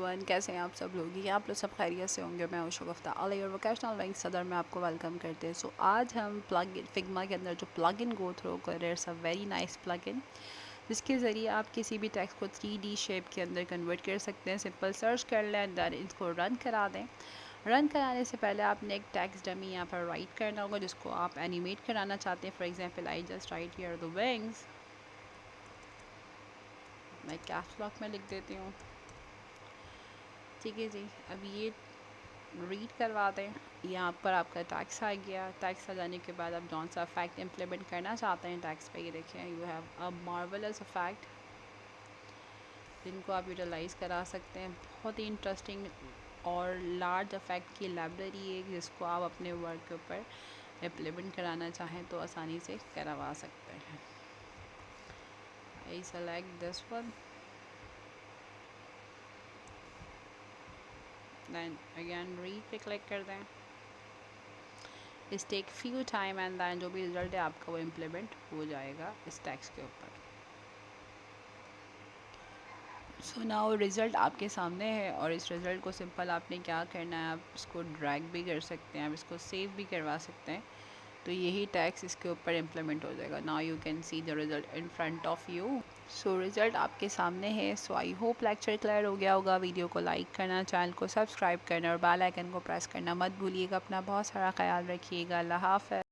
Everyone, कैसे हैं आप सब लोग? ये आप लोग सब खैरियत से होंगे। मैं शगुफ्ता अली और वोकेशनल बैंक सदर में आपको वेलकम करते हैं। सो आज हम फिग्मा के अंदर जो प्लगइन गो थ्रू कर रहे हैं, it's a very nice plugin जिसके ज़रिए आप किसी भी टेक्स्ट को 3D शेप के अंदर कन्वर्ट कर सकते हैं। सिंपल सर्च कर लें, देन इसको रन करा दें। रन कराने से पहले आपने एक टेक्स्ट डमी यहाँ पर राइट करना होगा जिसको आप एनिमेट कराना चाहते हैं। For example I just right here the wings. मैं कैप्स लॉक में लिख देती हूँ। ठीक है जी, अब ये रीड करवा दें। यहाँ पर आपका टैक्स आ गया। टैक्स आ जाने के बाद आप जौन सा इफेक्ट इम्प्लीमेंट करना चाहते हैं टैक्स पे, ये देखें, you have a marvellous effect जिनको आप यूटिलाइज़ करा सकते हैं। बहुत ही इंटरेस्टिंग और लार्ज इफेक्ट की लाइब्रेरी है जिसको आप अपने वर्क के ऊपर इम्प्लीमेंट कराना चाहें तो आसानी से करवा सकते हैं। I select this one, then again read पे क्लिक कर दें। इस take few time and then जो भी रिज़ल्ट है आपका वो इम्प्लीमेंट हो जाएगा इस टैक्स के ऊपर। सो नाउ रिज़ल्ट आपके सामने है और इस रिज़ल्ट को सिंपल आपने क्या करना है, आप इसको ड्रैग भी कर सकते हैं, आप इसको सेव भी करवा सकते हैं। तो यही टैक्स इसके ऊपर इम्प्लीमेंट हो जाएगा। Now you can see the result in front of you. So result आपके सामने है। सो आई होप लेक्चर क्लियर हो गया होगा। वीडियो को लाइक करना, चैनल को सब्सक्राइब करना और बेल आइकन को प्रेस करना मत भूलिएगा। अपना बहुत सारा ख्याल रखिएगा। अल्लाह हाफ़िज़।